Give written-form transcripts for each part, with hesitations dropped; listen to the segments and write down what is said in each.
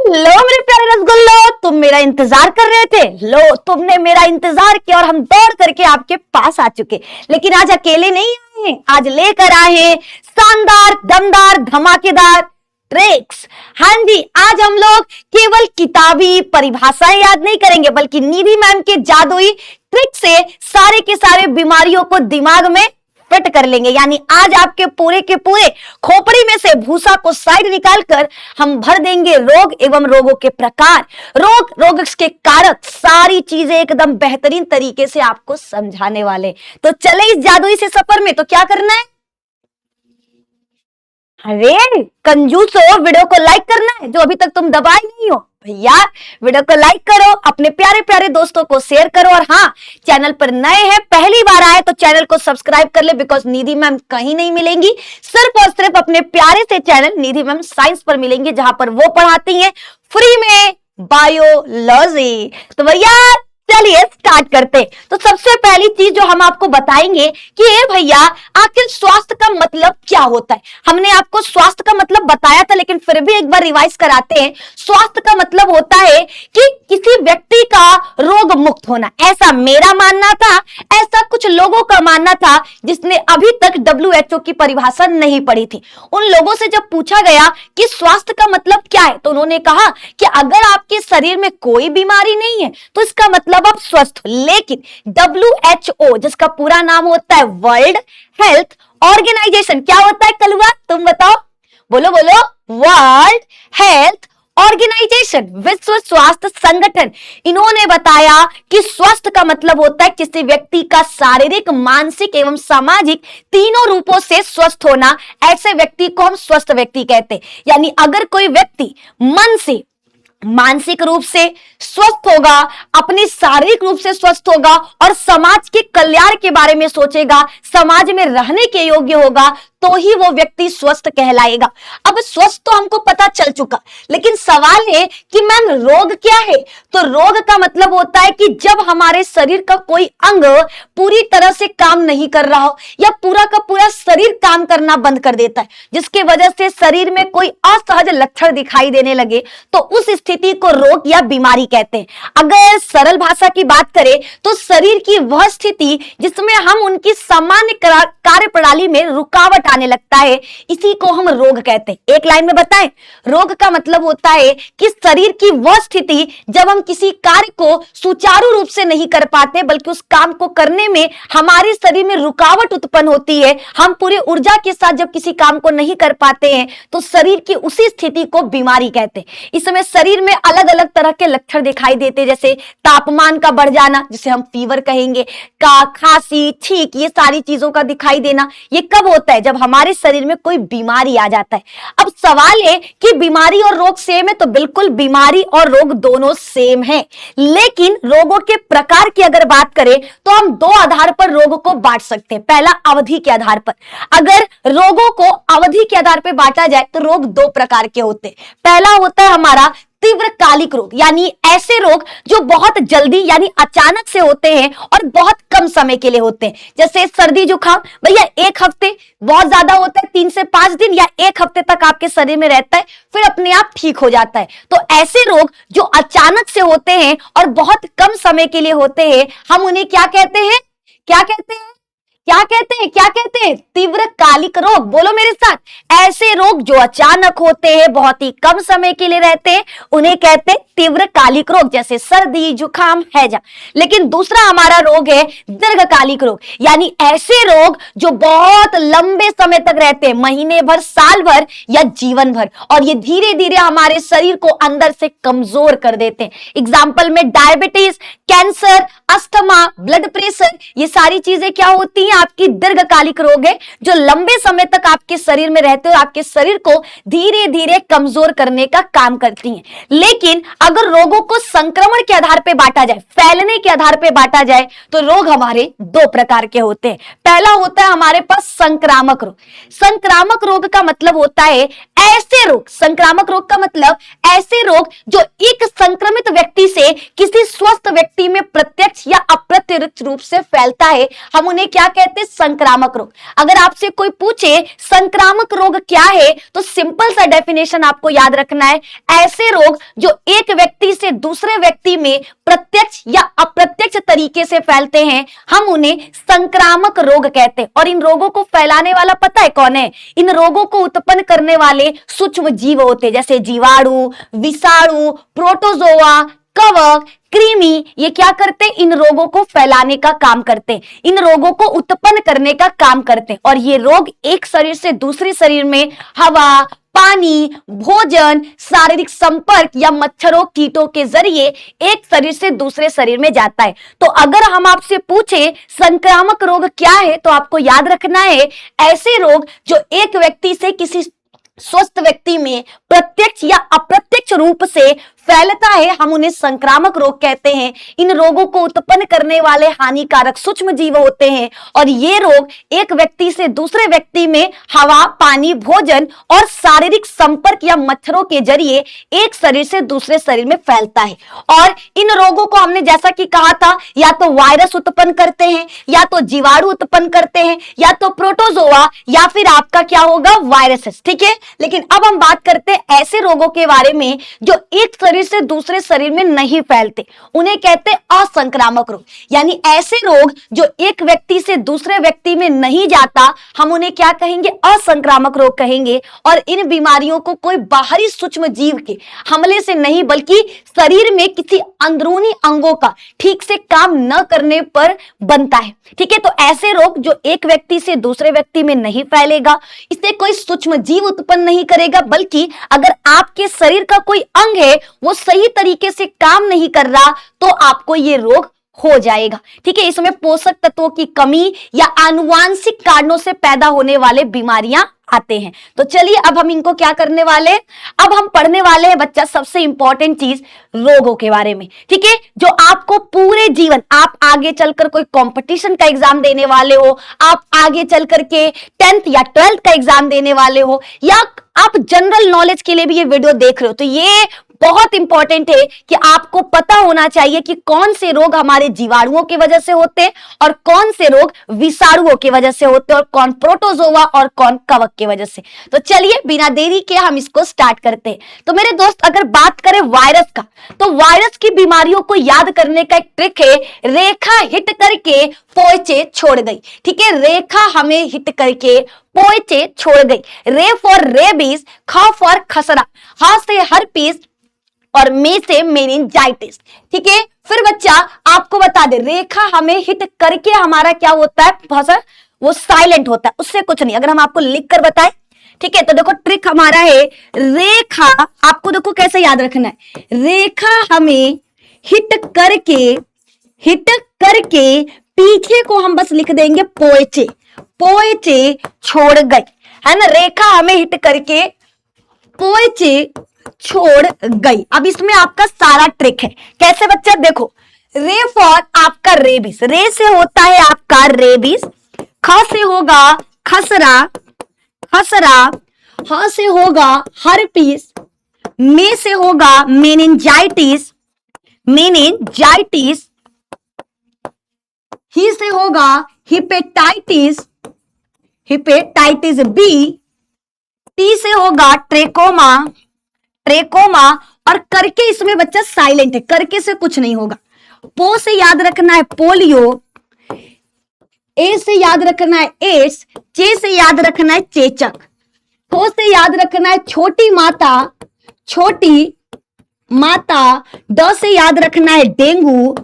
लो मेरे प्यारे रसगुल्लो, तुम मेरा इंतजार कर रहे थे। लो तुमने मेरा इंतजार किया और हम दौड़ करके आपके पास आ चुके। लेकिन आज अकेले नहीं आए, आज लेकर आए हैं शानदार, दमदार, धमाकेदार ट्रिक्स। हाँ जी, आज हम लोग केवल किताबी परिभाषाएं याद नहीं करेंगे, बल्कि निधि मैम के जादुई ट्रिक से सारे के सारे बीमारियों को दिमाग में फिट कर लेंगे। यानी आज आपके पूरे के पूरे खोपड़ी में से भूसा को साइड निकालकर हम भर देंगे रोग एवं रोगों के प्रकार, रोग के कारक, सारी चीजें एकदम बेहतरीन तरीके से आपको समझाने वाले। तो चले इस जादुई से सफर में। तो क्या करना है? अरे कंजूस हो, वीडियो को लाइक करना है जो अभी तक तुम दबाए नहीं हो। भैया वीडियो को लाइक करो, अपने प्यारे प्यारे दोस्तों को शेयर करो, और हाँ, चैनल पर नए हैं, पहली बार आए तो चैनल को सब्सक्राइब कर ले, बिकॉज निधि मैम कहीं नहीं मिलेंगी, सिर्फ और सिर्फ अपने प्यारे से चैनल निधि मैम साइंस पर मिलेंगे, जहां पर वो पढ़ाती हैं फ्री में बायोलॉजी। तो भैया चलिए स्टार्ट करते। तो सबसे पहली चीज जो हम आपको बताएंगे कि ये भैया आखिर स्वास्थ्य का मतलब क्या होता है। हमने आपको स्वास्थ्य का मतलब बताया था, लेकिन फिर भी एक बार रिवाइज कराते हैं। स्वास्थ्य का मतलब होता है कि किसी व्यक्ति का रोग मुक्त होना। ऐसा मेरा मानना था, ऐसा कुछ लोगों का मानना था जिसने अभी तक WHO की परिभाषा नहीं पढ़ी थी। उन लोगों से जब पूछा गया कि स्वास्थ्य का मतलब क्या है, तो उन्होंने कहा कि अगर आपके शरीर में कोई बीमारी नहीं है तो इसका मतलब आप स्वस्थ हो। लेकिन WHO, जिसका पूरा नाम होता है वर्ल्ड हेल्थ ऑर्गेनाइजेशन, क्या होता है कलवा? तुम बताओ, बोलो बोलो। वर्ल्ड हेल्थ ऑर्गेनाइजेशन, विश्व स्वास्थ्य संगठन, इन्होंने बताया कि स्वस्थ का मतलब होता है किसी व्यक्ति का शारीरिक, मानसिक एवं सामाजिक तीनों रूपों से स्वस्थ होना। ऐसे व्यक्ति को हम स्वस्थ व्यक्ति कहते हैं। यानी अगर कोई व्यक्ति मन से, मानसिक रूप से स्वस्थ होगा, अपनी शारीरिक रूप से स्वस्थ होगा और समाज के कल्याण के बारे में सोचेगा, समाज में रहने के योग्य होगा, तो ही वो व्यक्ति स्वस्थ कहलाएगा। अब स्वस्थ तो हमको पता चल चुका, लेकिन सवाल है कि मैम रोग क्या है? तो रोग का मतलब होता है कि जब हमारे शरीर का कोई अंग पूरी तरह से काम नहीं कर रहा हो, या पूरा का पूरा शरीर काम करना बंद कर देता है, जिसके वजह से शरीर में कोई असहज लक्षण दिखाई देने लगे, तो उस स्थिति को रोग या बीमारी कहते हैं। अगर सरल भाषा की बात करें तो शरीर की वह स्थिति जिसमें हम उनकी सामान्य कार्य प्रणाली में रुकावट आने लगता है, इसी को हम रोग कहते हैं। एक लाइन में बताएं, रोग का मतलब होता है कि शरीर की वह स्थिति जब हम किसी कार्य को सुचारू रूप से नहीं कर पाते, बल्कि उस काम को करने में हमारे शरीर में रुकावट उत्पन्न होती है, हम पूरी ऊर्जा के साथ जब किसी काम को नहीं कर पाते हैं, तो शरीर की उसी स्थिति को बीमारी कहते हैं। इसमें शरीर में अलग अलग तरह के लक्षण दिखाई देते हैं, जैसे तापमान का बढ़ जाना, जिसे हम फीवर कहेंगे, का खांसी, छींक, ये सारी चीजों का दिखाई देना। ये कब होता है? जब हमारे शरीर में कोई बीमारी आ जाता है। अब सवाल है कि बीमारी और रोग सेम है? तो बिल्कुल बीमारी और रोग दोनों सेम है, लेकिन रोगों के प्रकार की अगर बात करें तो हम दो आधार पर रोगों को बांट सकते हैं। पहला, अवधि के आधार पर। अगर रोगों को अवधि के आधार पर बांटा जाए तो रोग दो प्रकार के होते हैं। पहला होता है हमारा तीव्रकालिक रोग, यानी ऐसे रोग जो बहुत जल्दी यानी अचानक से होते हैं और बहुत कम समय के लिए होते हैं। जैसे सर्दी जुकाम, भैया एक हफ्ते बहुत ज्यादा होता है, 3 से 5 दिन या एक हफ्ते तक आपके शरीर में रहता है, फिर अपने आप ठीक हो जाता है। तो ऐसे रोग जो अचानक से होते हैं और बहुत कम समय के लिए होते हैं, हम उन्हें क्या कहते हैं? क्या कहते हैं? क्या कहते हैं? क्या कहते हैं? तीव्रकालिक रोग। बोलो मेरे साथ। ऐसे रोग जो अचानक होते हैं, बहुत ही कम समय के लिए रहते हैं, उन्हें कहते हैं तीव्रकालिक रोग, जैसे सर्दी, जुकाम, हैजा। लेकिन दूसरा हमारा रोग है दीर्घकालिक रोग, यानी ऐसे रोग जो बहुत लंबे समय तक रहते हैं, महीने भर, साल भर या जीवन भर, और ये धीरे धीरे हमारे शरीर को अंदर से कमजोर कर देते हैं। एग्जाम्पल में diabetes, cancer, asthma, blood pressure, ये सारी चीजें क्या होती हैं? आपकी दीर्घकालिक रोग है, जो लंबे समय तक आपके शरीर में रहते हो, आपके शरीर को धीरे धीरे कमजोर करने का काम करती हैं। लेकिन अगर रोगों को संक्रमण के आधार पर बांटा जाए, फैलने के आधार पर बांटा जाए, तो रोग हमारे दो प्रकार के होते हैं। पहला होता है हमारे पास संक्रामक रोग। संक्रामक रोग का मतलब होता है ऐसे रोग, संक्रामक रोग का मतलब ऐसे रोग जो एक संक्रमित व्यक्ति से किसी स्वस्थ व्यक्ति में प्रत्यक्ष या अप्रत्यक्ष रूप से फैलता है, हम उन्हें क्या कहते कहते हैं संक्रामक रोग। अगर आपसे कोई पूछे संक्रामक रोग क्या है तो सिंपल सा डेफिनेशन आपको याद रखना है, ऐसे रोग जो एक व्यक्ति से दूसरे व्यक्ति में प्रत्यक्ष या अप्रत्यक्ष तरीके से फैलते हैं, हम उन्हें संक्रामक रोग कहते हैं। और इन रोगों को फैलाने वाला पता है कौन है? इन रोगों को उत्पन्न करने वाले सूक्ष्म जीव होते हैं, जैसे जीवाणु, विषाणु, प्रोटोजोआ, कवक, कृमि। ये क्या करते हैं? इन रोगों को फैलाने का काम करते हैं, इन रोगों को उत्पन्न करने का काम करते हैं। और ये रोग एक शरीर से दूसरे शरीर में हवा, पानी, भोजन, शारीरिक संपर्क या मच्छरों, कीटों के जरिए एक शरीर से दूसरे शरीर में जाता है। तो अगर हम आपसे पूछे संक्रामक रोग क्या है तो आपको याद रखना है, ऐसे रोग जो एक व्यक्ति से किसी स्वस्थ व्यक्ति में प्रत्यक्ष या अप्रत्यक्ष रूप से फैलता है, हम उन्हें संक्रामक रोग कहते हैं। इन रोगों को उत्पन्न करने वाले हानिकारक सूक्ष्म जीव होते हैं और ये रोग एक व्यक्ति से दूसरे व्यक्ति में हवा, पानी, भोजन और शारीरिक संपर्क या मच्छरों के जरिए एक शरीर से दूसरे शरीर में फैलता है। और इन रोगों को हमने जैसा कि कहा था, या तो वायरस उत्पन्न करते हैं, या तो जीवाणु उत्पन्न करते हैं, या तो प्रोटोजोआ, या फिर आपका क्या होगा, वायरसेस। ठीक है, लेकिन अब हम बात करते हैं ऐसे रोगों के बारे में जो एक शरीर से दूसरे शरीर में नहीं फैलते, उन्हें कहते हैं असंक्रामक रोग। यानी ऐसे रोग जो एक व्यक्ति से दूसरे व्यक्ति में नहीं जाता, हम उन्हें क्या कहेंगे, असंक्रामक रोग कहेंगे। और इन बीमारियों को कोई बाहरी सूक्ष्म जीव के हमले से नहीं, बल्कि शरीर में किसी अंदरूनी अंगों का ठीक से काम न करने पर बनता है। ठीक है, तो ऐसे रोग जो एक व्यक्ति से दूसरे व्यक्ति में नहीं फैलेगा, इससे कोई सूक्ष्म जीव उत्पन्न नहीं करेगा, बल्कि अगर आपके शरीर का कोई अंग है वो सही तरीके से काम नहीं कर रहा तो आपको ये रोग हो जाएगा। ठीक है, इसमें पोषक तत्वों की कमी या आनुवांशिक कारणों से पैदा होने वाले बीमारियां आते हैं। तो चलिए अब हम इनको क्या करने वाले हैं, अब हम पढ़ने वाले हैं बच्चा सबसे इंपॉर्टेंट चीज रोगों के बारे में। ठीक है, जो आपको पूरे जीवन, आप आगे चलकर कोई कंपटीशन का एग्जाम देने वाले हो, आप आगे चल करके 10th या 12th का एग्जाम देने वाले हो, या आप जनरल नॉलेज के लिए भी ये वीडियो देख रहे हो, तो ये बहुत इंपॉर्टेंट है कि आपको पता होना चाहिए कि कौन से रोग हमारे जीवाणुओं की वजह से होते हैं और कौन से रोग विषाणुओं की वजह से होते हैं, और कौन प्रोटोजोआ और कौन कवक की वजह से। तो चलिए बिना देरी के हम इसको स्टार्ट करते हैं। तो मेरे दोस्त, अगर बात करें वायरस का, तो वायरस की बीमारियों को याद करने का एक ट्रिक है, रेखा हिट करके पोइचे छोड़ गई। ठीक है, रेखा हमें हिट करके पोइचे छोड़ गई। रे फॉर रेबीज, ख फॉर खसरा, ह से हर्पीस और मे से मेनिंजाइटिस। ठीक है, फिर बच्चा आपको बता दे, रेखा हमें हिट करके हमारा क्या होता है, भाषा वो साइलेंट होता है, उससे कुछ नहीं। अगर हम आपको लिख कर बताएं, ठीक है, तो देखो ट्रिक हमारा है, रेखा आपको देखो कैसे याद रखना है, रेखा हमें हिट करके पीछे को हम बस लिख देंगे पोइचे, पोइचे छोड़ गई, है ना। रेखा हमें हिट करके पोइचे छोड़ गई। अब इसमें आपका सारा ट्रिक है, कैसे बच्चा, देखो, रे फॉर आपका रेबीज, रे से होता है आपका रेबीज, ख से होगा खसरा, खसरा, ह से होगा हर्पीस, मे से होगा मेनिंजाइटिस, मेनिंजाइटिस, ही से होगा हिपेटाइटिस, हिपेटाइटिस बी, टी से होगा ट्रेकोमा, ट्रेकोमा, और करके इसमें बच्चा साइलेंट है, करके से कुछ नहीं होगा। पो से याद रखना है पोलियो, ए से याद रखना है एड्स, चे से याद रखना है चेचक, थो से याद रखना है छोटी माता, छोटी माता, ड से याद रखना है डेंगू,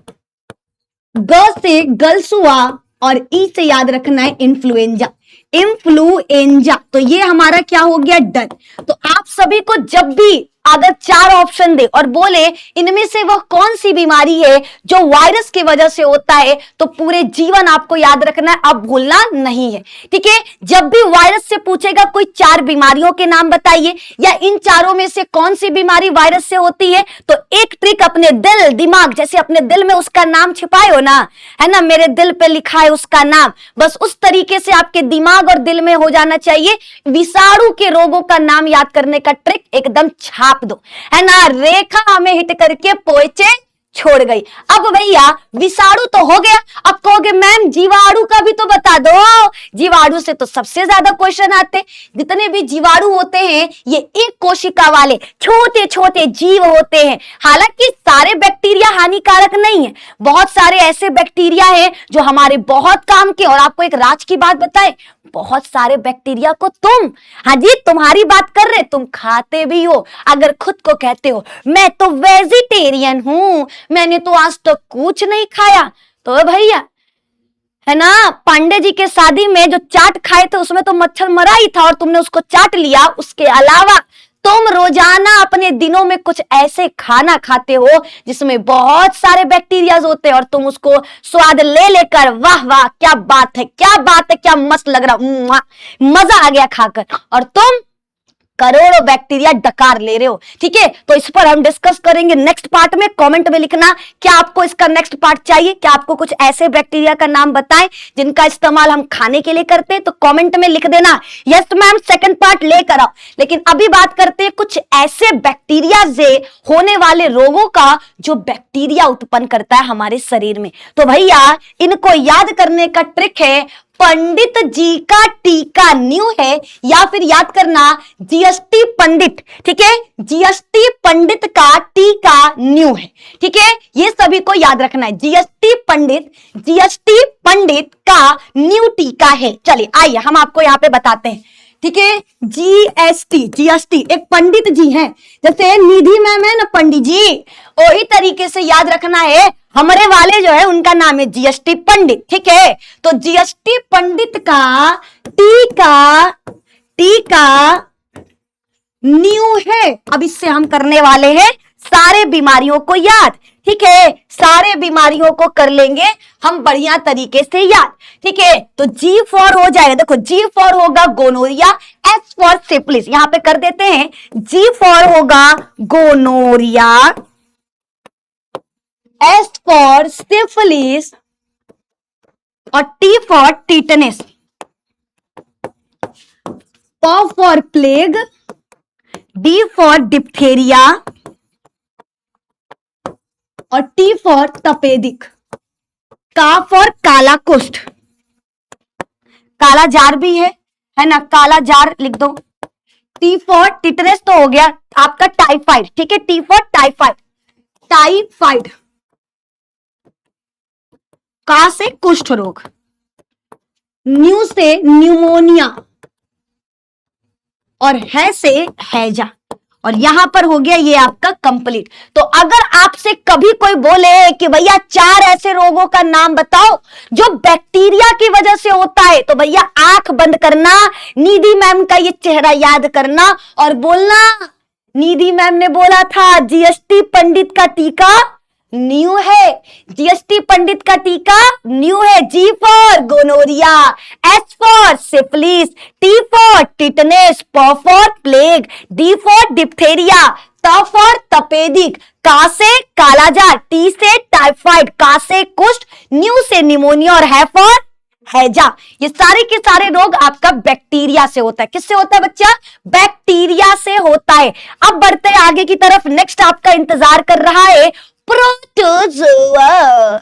ग से गलसुआ, और ई से याद रखना है इन्फ्लुएंजा, इन्फ्लुएंजा। तो ये हमारा क्या हो गया, डन। तो आप सभी को जब भी अगर 4 ऑप्शन दे और बोले इनमें से वह कौन सी बीमारी है जो वायरस की वजह से होता है, तो पूरे जीवन आपको याद रखना है, अब भूलना नहीं है। ठीक है, जब भी वायरस से पूछेगा कोई 4 बीमारियों के नाम बताइए, या इन चारों में से कौन सी बीमारी वायरस से होती है, तो एक ट्रिक, अपने दिल दिमाग, जैसे अपने दिल में उसका नाम छिपाए हो ना, है ना, मेरे दिल पे लिखा है उसका नाम, बस उस तरीके से आपके दिमाग और दिल में हो जाना चाहिए। विषाणु के रोगों का नाम याद करने का ट्रिक एकदम छाप दो, है ना। रेखा हमें हिट करके पोइचे छोड़ गई। अब भैया विषाणु तो हो गया, अब कहोगे मैम जीवाणु का भी तो बता दो। जीवाणु से तो सबसे ज्यादा क्वेश्चन आते। जितने भी जीवाणु होते हैं ये एक कोशिका वाले छोटे छोटे जीव होते हैं। हालांकि सारे बैक्टीरिया हानिकारक नहीं है, बहुत सारे ऐसे बैक्टीरिया हैं जो हमारे बहुत काम के। और आपको एक राज की बात बताएं, बहुत सारे बैक्टीरिया को हाँ जी तुम्हारी बात कर रहे, तुम खाते भी हो। अगर खुद को कहते हो मैं तो वेजिटेरियन हूं, मैंने तो आज तक कुछ नहीं खाया, तो भैया है ना, पांडे जी के शादी में जो चाट खाए थे उसमें तो मच्छर मरा ही था और तुमने उसको चाट लिया। उसके अलावा तुम रोजाना अपने दिनों में कुछ ऐसे खाना खाते हो जिसमें बहुत सारे बैक्टीरिया होते हैं और तुम उसको स्वाद ले लेकर वाह वाह क्या बात है, क्या बात है, क्या मस्त लग रहा, मजा आ गया खाकर, और तुम करोड़ों बैक्टीरिया डकार ले रहे हो। ठीक है, तो इस पर हम डिस्कस करेंगे नेक्स्ट पार्ट में। कमेंट में लिखना क्या आपको इसका नेक्स्ट पार्ट चाहिए, क्या आपको कुछ ऐसे बैक्टीरिया का नाम बताएं जिनका इस्तेमाल हम खाने के लिए करते हैं, तो कमेंट में लिख देना यस मैम सेकंड पार्ट लेकर आओ। लेकिन अभी बात करते हैं कुछ ऐसे बैक्टीरिया से होने वाले रोगों का जो बैक्टीरिया उत्पन्न करता है हमारे शरीर में। तो भैया इनको याद करने का ट्रिक है पंडित जी का टीका न्यू है, या फिर याद करना जीएसटी पंडित। ठीक है, जीएसटी पंडित का टीका न्यू है। ठीक है, ये सभी को याद रखना है, जीएसटी पंडित का न्यू टीका है। चलिए आइए हम आपको यहाँ पे बताते हैं। ठीक है, जीएसटी एक पंडित जी हैं, जैसे निधि मैम है ना पंडित जी, वही तरीके से याद रखना है हमारे वाले जो है उनका नाम है जीएसटी पंडित। ठीक है, तो जीएसटी पंडित का टीका न्यू है। अब इससे हम करने वाले हैं सारे बीमारियों को याद। ठीक है, सारे बीमारियों को कर लेंगे हम बढ़िया तरीके से याद। ठीक है, तो जी फॉर हो जाएगा, देखो जी फॉर होगा गोनोरिया, एस फॉर सिफिलिस, यहां पे कर देते हैं। जी फॉर होगा गोनोरिया, एस फॉर सिफिलिस और टी फॉर टीटनेस, प for plague, D for diphtheria और टी फॉर तपेदिक, का फॉर काला कुष्ठ, काला जार भी है ना, काला जार लिख दो। टी फॉर टिटनेस तो हो गया आपका टाइफाइड। ठीक है, टी फॉर टाइफाइड, का से कुष्ठ रोग, न्यू से न्यूमोनिया और है से हैजा, और यहां पर हो गया ये आपका कंप्लीट। तो अगर आपसे कभी कोई बोले कि भैया 4 ऐसे रोगों का नाम बताओ जो बैक्टीरिया की वजह से होता है, तो भैया आंख बंद करना, निधि मैम का ये चेहरा याद करना और बोलना निधि मैम ने बोला था जीएसटी पंडित का टीका न्यू है, जीएसटी पंडित का टीका न्यू है। G for gonorrhoea, S for syphilis, T for tetanus, प for plague, D for diphtheria, त फॉर तपेदिक, का से कालाजार, टी से टाइफाइड, का से कुष्ठ, न्यू से निमोनिया और है फॉर हैजा। ये सारे के सारे रोग आपका बैक्टीरिया से होता है। किससे होता है बच्चा? बैक्टीरिया से होता है। अब बढ़ते हैं आगे की तरफ। नेक्स्ट आपका इंतजार कर रहा है प्रोटोजोआ।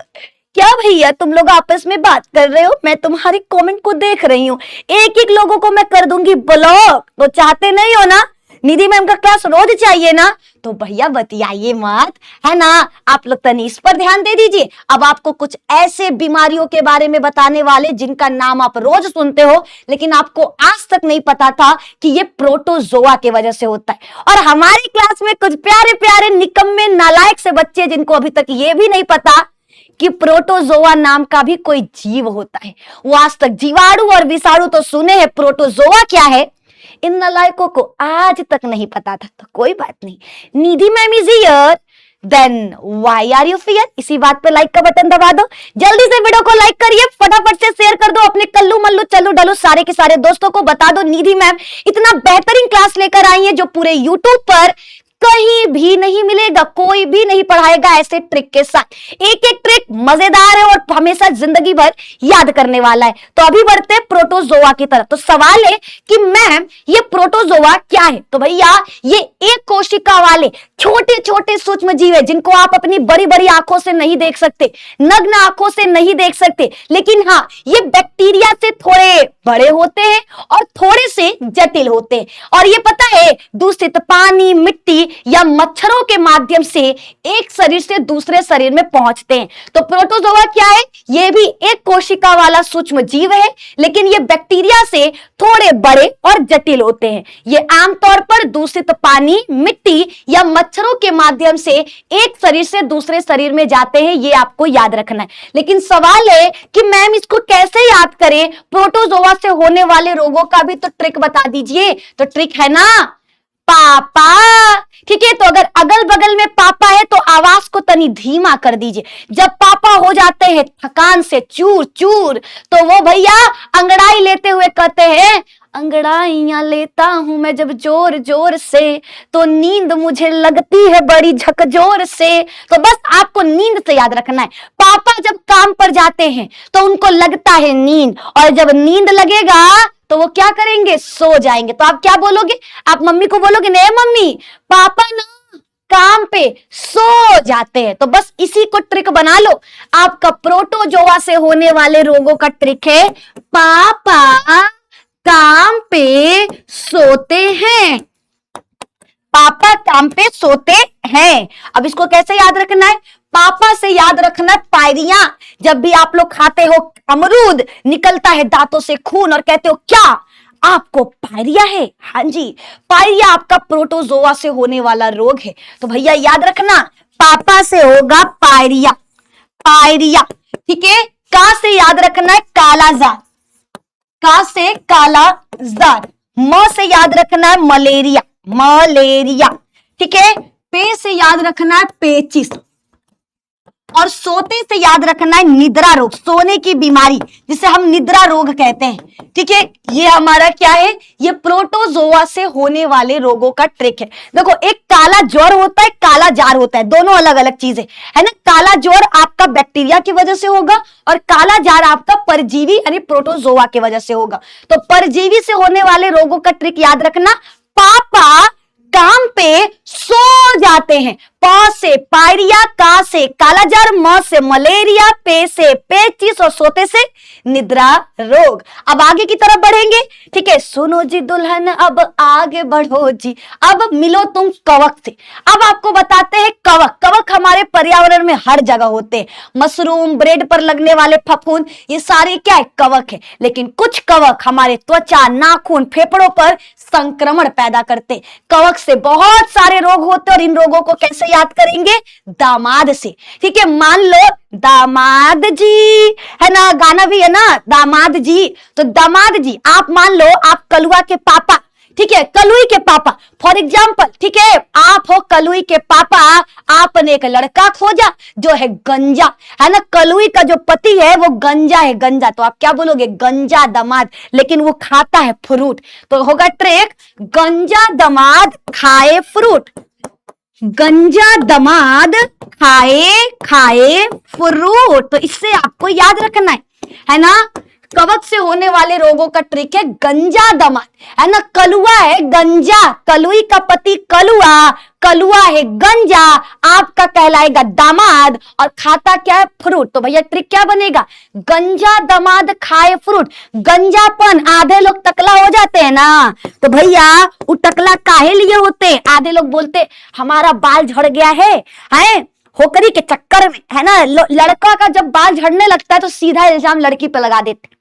क्या भैया तुम लोग आपस में बात कर रहे हो? मैं तुम्हारी कमेंट को देख रही हूँ। एक एक लोगों को मैं कर दूंगी ब्लॉक, तो चाहते नहीं हो ना? निधि मैम का क्लास रोज चाहिए ना? तो भैया बतियाइए मत, है ना? आप लोग तनीस पर ध्यान दे दीजिए। अब आपको कुछ ऐसे बीमारियों के बारे में बताने वाले जिनका नाम आप रोज सुनते हो, लेकिन आपको आज तक नहीं पता था कि ये प्रोटोजोआ की वजह से होता है। और हमारी क्लास में कुछ प्यारे प्यारे निकम्मे नालायक से बच्चे जिनको अभी तक ये भी नहीं पता कि प्रोटोजोआ नाम का भी कोई जीव होता है। वो आज तक जीवाणु और विषाणु तो सुने हैं, प्रोटोजोआ क्या है इन नालायकों को आज तक नहीं पता था। तो कोई बात नहीं, Nidhi ma'am is here, then why are you fear? इसी बात पे लाइक का बटन दबा दो, जल्दी से वीडियो को लाइक करिए, फटाफट से शेयर कर दो अपने कल्लू मल्लू चल्लू डल्लू सारे के सारे दोस्तों को। बता दो निधि मैम इतना बेहतरीन क्लास लेकर आई है जो पूरे यूट्यूब पर कहीं भी नहीं मिलेगा, कोई भी नहीं पढ़ाएगा ऐसे ट्रिक के साथ। एक एक ट्रिक मजेदार है और हमेशा जिंदगी भर याद करने वाला है। तो अभी बढ़ते हैं प्रोटोजोआ की तरफ। तो सवाल है कि मैम ये प्रोटोजोआ क्या है? तो भैया ये एक कोशिका वाले छोटे छोटे सूक्ष्म जीव है जिनको आप अपनी बड़ी बड़ी आंखों से नहीं देख सकते, नग्न आंखों से नहीं देख सकते, लेकिन हाँ ये बैक्टीरिया से थोड़े बड़े होते हैं और थोड़े से जटिल होते हैं। और ये पता है दूषित पानी, मिट्टी या मच्छरों के माध्यम से एक शरीर से दूसरे शरीर में पहुंचते हैं। तो प्रोटोजोआ क्या है? ये भी एक कोशिका वाला सूक्ष्म जीव है, लेकिन ये बैक्टीरिया से थोड़े बड़े और जटिल होते हैं। ये आमतौर पर दूषित पानी, मिट्टी या मच्छरों के माध्यम से एक शरीर से दूसरे शरीर में जाते हैं, ये आपको याद रखना है। लेकिन सवाल है कि मैम इसको कैसे याद करें? प्रोटोजोआ से होने वाले रोगों का भी तो ट्रिक बता दीजिए। तो ट्रिक है ना पापा, ठीक है? तो अगर अगल बगल में पापा है तो आवाज को तनी धीमा कर दीजिए। जब पापा हो जाते हैं थकान से चूर चूर, तो वो भैया अंगड़ाई लेते हुए कहते हैं, अंगड़ाइयां लेता हूं मैं जब जोर जोर से, तो नींद मुझे लगती है बड़ी झकझोर से। तो बस आपको नींद से याद रखना है। पापा जब काम पर जाते हैं तो उनको लगता है नींद, और जब नींद लगेगा तो वो क्या करेंगे? सो जाएंगे। तो आप क्या बोलोगे? आप मम्मी को बोलोगे, नहीं मम्मी पापा ना काम पे सो जाते हैं। तो बस इसी को ट्रिक बना लो। आपका प्रोटोजोआ से होने वाले रोगों का ट्रिक है पापा काम पे सोते हैं। पापा काम पे सोते हैं। अब इसको कैसे याद रखना है? पापा से याद रखना पायरियां। जब भी आप लोग खाते हो अमरूद, निकलता है दांतों से खून और कहते हो क्या आपको पायरिया है? हाँ जी, पायरिया आपका प्रोटोजोआ से होने वाला रोग है। तो भैया याद रखना पापा से होगा पायरिया, पायरिया, ठीक है? का से याद रखना है कालाजार, का से कालाजार। म से याद रखना है मलेरिया, मलेरिया, ठीक है? पे से याद रखना है पेचिस, और सोते से याद रखना है निद्रा रोग, सोने की बीमारी जिसे हम निद्रा रोग कहते हैं, ठीक है? ये हमारा क्या है? ये प्रोटोजोआ से होने वाले रोगों का ट्रिक है। देखो एक काला ज्वर होता है, काला जार होता है, दोनों अलग अलग चीजें है ना। काला ज्वर आपका बैक्टीरिया की वजह से होगा और काला जार आपका परजीवी यानी प्रोटोजोआ की वजह से होगा। तो परजीवी से होने वाले रोगों का ट्रिक याद रखना, पापा काम पे सो जाते हैं। प से पायरिया, का से कालाजार, म से मलेरिया, पे से पेचिस और सोते से निद्रा रोग। अब आगे की तरफ बढ़ेंगे, ठीक है? सुनो जी दुल्हन अब आगे बढ़ो जी, अब मिलो तुम कवक से। अब आपको बताते हैं कवक। कवक हमारे पर्यावरण में हर जगह होते हैं। मशरूम, ब्रेड पर लगने वाले फफूंद, ये सारे क्या है? कवक है। लेकिन कुछ कवक हमारे त्वचा, नाखून, फेफड़ों पर संक्रमण पैदा करते। कवक से बहुत सारे रोग होते और इन रोगों को कैसे याद करेंगे? दामाद से, ठीक है? मान लो दामाद जी है ना, गाना भी है ना दामाद जी। तो दामाद जी आप मान लो आप कलुआ के पापा, ठीक है? कलुई के पापा फॉर एग्जाम्पल, ठीक है? आप हो कलुई के पापा, आपने एक लड़का खोजा जो है गंजा, है ना? कलुई का जो पति है वो गंजा है, गंजा। तो आप क्या बोलोगे? गंजा दामाद, लेकिन वो खाता है फ्रूट। तो होगा ट्रिक गंजा दामाद खाए फ्रूट, गंजा दामाद खाए खाए फ्रूट। तो इससे आपको याद रखना है ना? कवक से होने वाले रोगों का ट्रिक है गंजा दामाद, है ना? कलुआ है गंजा, कलुई का पति कलुआ, कलुआ है गंजा, आपका कहलाएगा दामाद और खाता क्या है? फ्रूट। तो भैया ट्रिक क्या बनेगा? गंजा दामाद खाए फ्रूट। गंजापन, आधे लोग टकला हो जाते हैं ना, तो भैया वो टकला काहे लिए होते हैं? आधे लोग बोलते हमारा बाल झड़ गया है होकरी के चक्कर में, है ना? लड़का का जब बाल झड़ने लगता है तो सीधा इल्जाम लड़की पे लगा देते।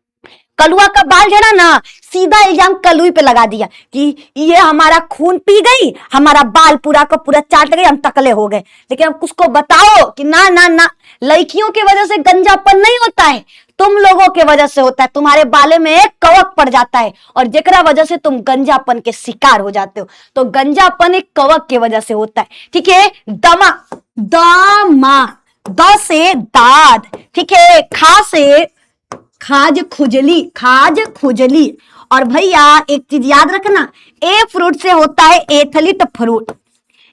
कलुआ का बाल झड़ा ना, सीधा इल्जाम कलुई पे लगा दिया कि ये हमारा खून पी गई, हमारा बाल पूरा का पूरा चाट गई, हम टकले हो गए। लेकिन अब उसको बताओ कि ना ना ना, लड़कियों की वजह से गंजापन नहीं होता है, तुम लोगों के वजह से होता है। तुम्हारे बाले में एक कवक पड़ जाता है और जेकरा वजह से तुम गंजापन के शिकार हो जाते हो। तो गंजापन एक कवक की वजह से होता है, ठीक है? दमा, दामा, द से दाद, ठीक है? खा से खाज खुजली, खाज खुजली। और भैया एक चीज याद रखना, ए फ्रूट से होता है एथलीट फ्रूट,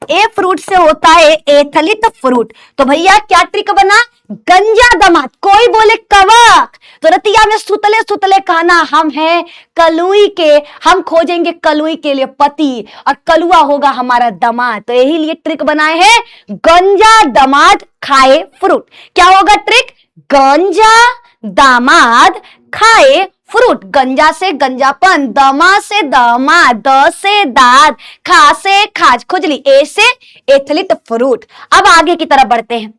ए फ्रूट से होता है एथलिट फ्रूट। तो भैया क्या ट्रिक बना, गंजा दमाद। कोई बोले कवक, तो रतिया में सुतले सुतले कहना हम हैं कलुई के, हम खोजेंगे कलुई के लिए पति और कलुआ होगा हमारा दमाद। तो यही लिए ट्रिक बनाए हैं, गंजा दमाद खाए फ्रूट। क्या होगा ट्रिक, गंजा दामाद खाए फ्रूट। गंजा से गंजापन, दमा से दामाद, द से दाद, खा से खाज खुजली, ए से एथलीट फ्रूट। अब आगे की तरफ बढ़ते हैं।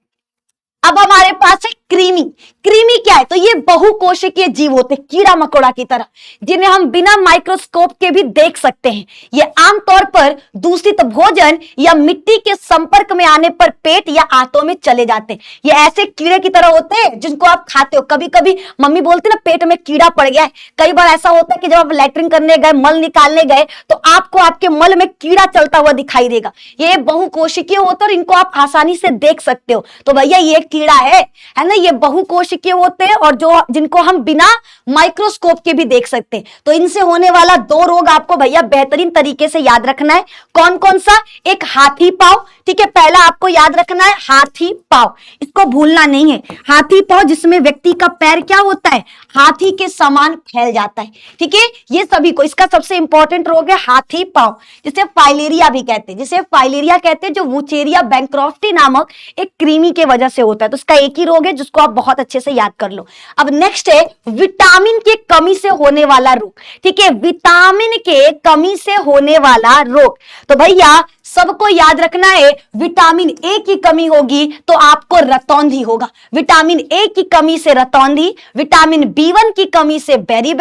अब हमारे पास है क्रीमी। क्रीमी क्या है, तो ये बहुकोशिकीय जीव होते हैं, कीड़ा मकोड़ा की तरह, जिन्हें हम बिना माइक्रोस्कोप के भी देख सकते हैं। ये आमतौर पर दूषित भोजन या मिट्टी के संपर्क में आने पर पेट या आंतों में चले जाते हैं। ये ऐसे कीड़े की तरह होते हैं जिनको आप खाते हो। कभी कभी मम्मी बोलती ना पेट में कीड़ा पड़ गया है। कई बार ऐसा होता है कि जब आप लैट्रिन करने गए, मल निकालने गए, तो आपको आपके मल में कीड़ा चलता हुआ दिखाई देगा। ये बहुकोशिकीय होते हैं और इनको आप आसानी से देख सकते हो। तो भैया ये कीड़ा है ना, ये बहुकोशिकीय होते हैं और जिनको हम बिना माइक्रोस्कोप के भी देख सकते हैं। तो इनसे होने वाला 2 रोग आपको भैया बेहतरीन तरीके से याद रखना है। कौन कौन सा, एक हाथी पाव, ठीक है, पहला आपको याद रखना है हाथी पाव, इसको भूलना नहीं है। हाथी पाव जिसमें व्यक्ति का पैर क्या होता है, हाथी के समान फैल जाता है, ठीक है। ये सभी को, इसका सबसे इंपॉर्टेंट रोग है हाथी पाव, जिसे फाइलेरिया भी कहते हैं, जिसे फाइलेरिया कहते हैं, जो वुचेरिया बैंक्रॉफ्टी नामक एक कृमि के वजह से होता है। तो इसका एक ही रोग है जिसको आप बहुत अच्छे से याद कर लो। अब नेक्स्ट है विटामिन की कमी से होने वाला रोग, ठीक है, विटामिन के कमी से होने वाला रोग। तो भैया सबको याद रखना है, विटामिन ए की कमी होगी तो आपको रतौंधी होगा। विटामिन ए की कमी से रतौंधी, विटामिन B1 की कमी से बेरी,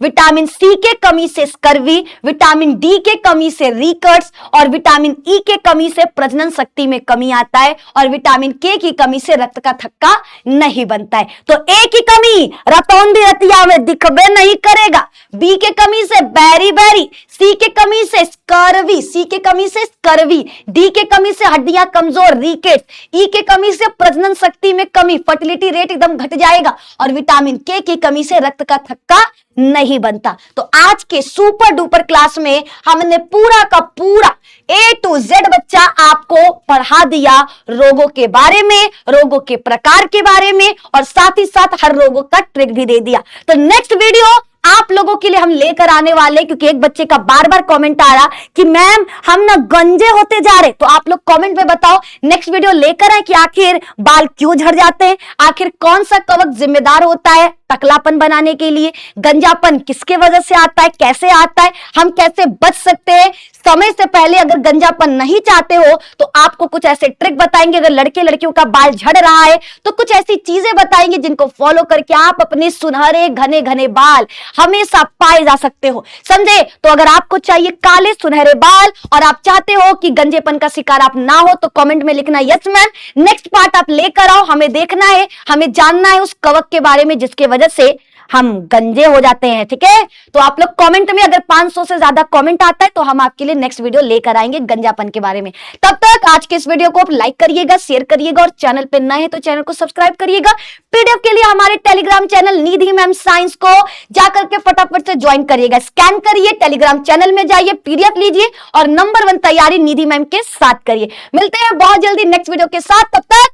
विटामिन सी के कमी से स्कर्वी, विटामिन डी के कमी से रिकट्स और विटामिन ई के कमी से प्रजनन शक्ति में कमी आता है और विटामिन के की कमी से रक्त का थक्का नहीं बनता है। तो ए की कमी रतौंधी रतिया में दिखबे नहीं करेगा, बी के कमी से बेरी, सी के कमी से स्कर्वी, सी के कमी से स्कर्वी, डी के कमी से हड्डियां कमजोर रिकेट्स, ई के कमी से प्रजनन शक्ति में कमी, फर्टिलिटी रेट एकदम घट जाएगा और विटामिन के की कमी से रक्त का थक्का नहीं बनता। तो आज के सुपर डुपर क्लास में हमने पूरा का पूरा A to Z बच्चा आपको पढ़ा दिया रोगों के बारे में, रोगों के प्रकार के बारे में और साथ ही साथ हर रोगों का ट्रिक भी दे दिया। तो नेक्स्ट वीडियो आप लोगों के लिए हम लेकर आने वाले, क्योंकि एक बच्चे का बार बार कमेंट आ रहा कि मैम हम ना गंजे होते जा रहे, तो आप लोग कमेंट में बताओ नेक्स्ट वीडियो लेकर आए कि आखिर बाल क्यों झड़ जाते हैं, आखिर कौन सा कवक जिम्मेदार होता है टकलापन बनाने के लिए, गंजापन किसके वजह से आता है, कैसे आता है, हम कैसे बच सकते हैं। समय से पहले अगर गंजापन नहीं चाहते हो तो आपको कुछ ऐसे ट्रिक बताएंगे। अगर लड़के लड़कियों का बाल झड़ रहा है तो कुछ ऐसी चीजें बताएंगे जिनको फॉलो करके आप अपने सुनहरे घने घने बाल हमेशा पाए जा सकते हो, समझे। तो अगर आपको चाहिए काले सुनहरे बाल और आप चाहते हो कि गंजेपन का शिकार आप ना हो तो कमेंट में लिखना यस मैम, नेक्स्ट पार्ट आप लेकर आओ, हमें देखना है, हमें जानना है उस कवक के बारे में जिसके वजह से हम गंजे हो जाते हैं, ठीक है। तो आप लोग कमेंट में अगर 500 से ज्यादा कमेंट आता है तो हम आपके लिए नेक्स्ट वीडियो लेकर आएंगे गंजापन के बारे में। तब तक आज के इस वीडियो को आप लाइक करिएगा, शेयर करिएगा और चैनल पे नए हैं तो चैनल को सब्सक्राइब करिएगा। पीडीएफ के लिए हमारे टेलीग्राम चैनल निधि मैम साइंस को जाकर के फटाफट से ज्वाइन करिएगा, स्कैन करिए, टेलीग्राम चैनल में जाइए, पीडीएफ लीजिए और नंबर 1 तैयारी निधि मैम के साथ करिए। मिलते हैं बहुत जल्दी नेक्स्ट वीडियो के साथ, तब तक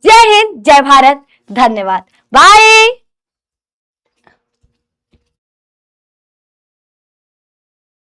जय हिंद, जय भारत, धन्यवाद, बाय।